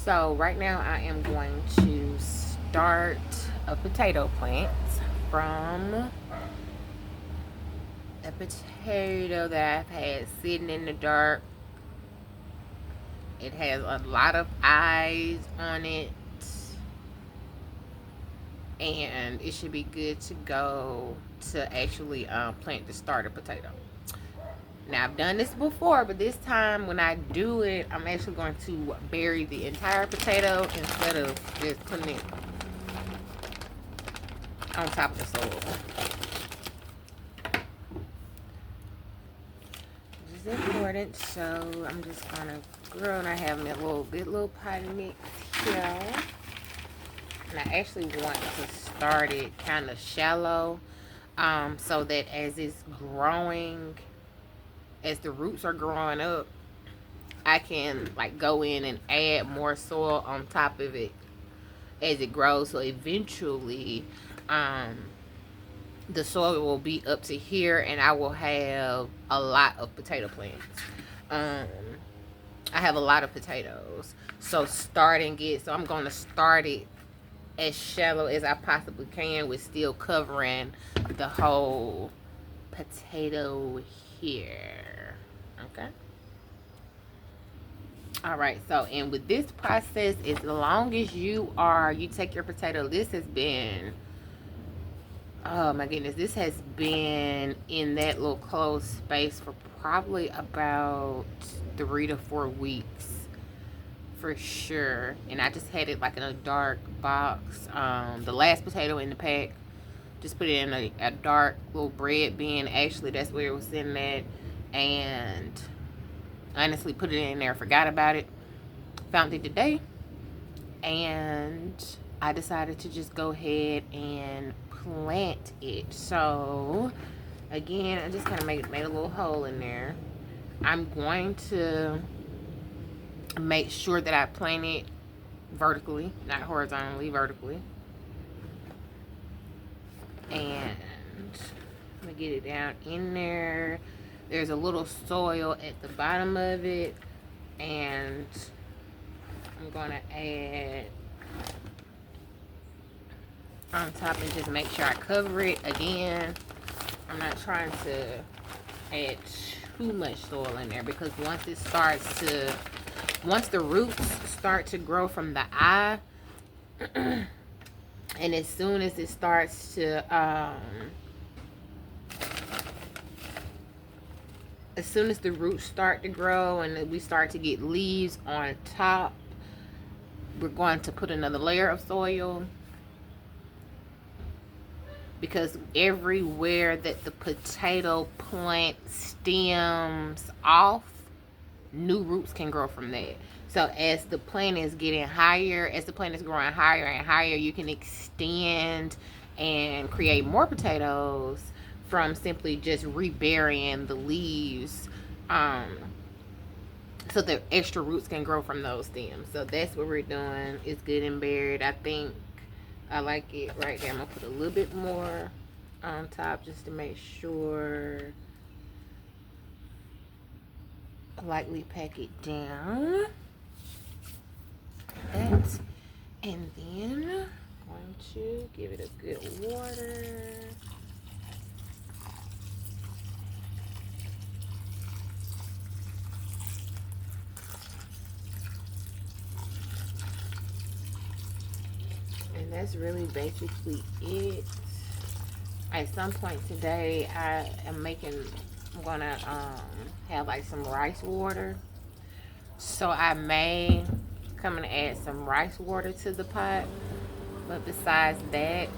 So right now I am going to start a potato plant from a potato that I've had sitting in the dark. It has a lot of eyes on it, and it should be good to go to actually plant the starter potato. Now I've done this before, but this time when I do it, I'm actually going to bury the entire potato instead of just putting it on top of the soil. Which is important. So I'm just gonna grow, and I have my good little potty mix here. And I actually want to start it kind of shallow, so that as it's growing, as the roots are growing up, I can like go in and add more soil on top of it as it grows. So eventually, um, the soil will be up to here, and I will have a lot of potato plants. Um, I have a lot of potatoes, so I'm going to start it as shallow as I possibly can with still covering the whole potato here. Okay. All right. So, and with this process, as long as you take your potato, this has been, oh my goodness, this has been in that little closed space for probably about 3 to 4 weeks for sure. And I just had it like in a dark box. The last potato in the pack, just put it in a dark little bread bin. Actually, that's where it was sitting at. And honestly, put it in there, forgot about it. Found it today. And I decided to just go ahead and plant it. So, again, I just kind of made a little hole in there. I'm going to make sure that I plant it vertically, not horizontally, vertically. And I'm gonna get it down in there. There's a little soil at the bottom of it, and I'm gonna add on top and just make sure I cover it. Again, I'm not trying to add too much soil in there, because once the roots start to grow from the eye, and as soon as it starts to as soon as the roots start to grow and we start to get leaves on top, we're going to put another layer of soil, because everywhere that the potato plant stems off, new roots can grow from that. So as the plant is getting higher, as the plant is growing higher and higher, you can extend and create more potatoes from simply just reburying the leaves, so that extra roots can grow from those stems. So that's what we're doing. It's good and buried. I think I like it right there. I'm gonna put a little bit more on top just to make sure. Lightly pack it down. That, and then going to give it a good water. And that's really basically it. At some point today, I'm gonna have like some rice water. So I may come and add some rice water to the pot. But besides that,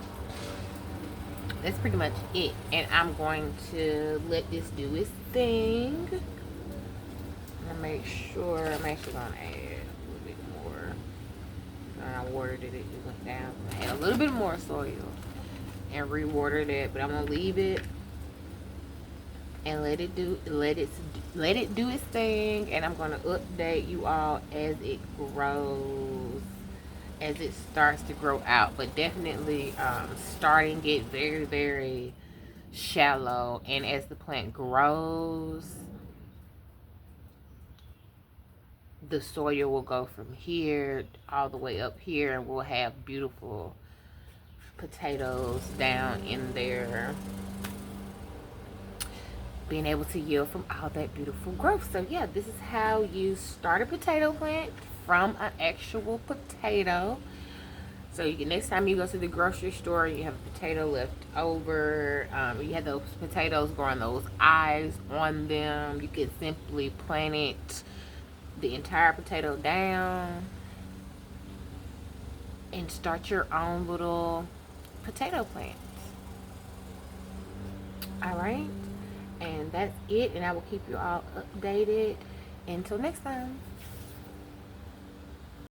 that's pretty much it. And I'm going to let this do its thing. And make sure I'm actually gonna add a little bit more. I watered it, it went down. Add a little bit more soil and rewatered it, but I'm gonna leave it and let it do its thing. And I'm gonna update you all as it grows, as it starts to grow out. But definitely starting it very, very shallow, and as the plant grows, the soil will go from here all the way up here, and we'll have beautiful potatoes down in there, being able to yield from all that beautiful growth. So yeah, this is how you start a potato plant from an actual potato. So you can, next time you go to the grocery store, you have a potato left over, you have those potatoes growing those eyes on them, you can simply plant it, the entire potato down, and start your own little potato plants. All right, and that's it, and I will keep you all updated until next time.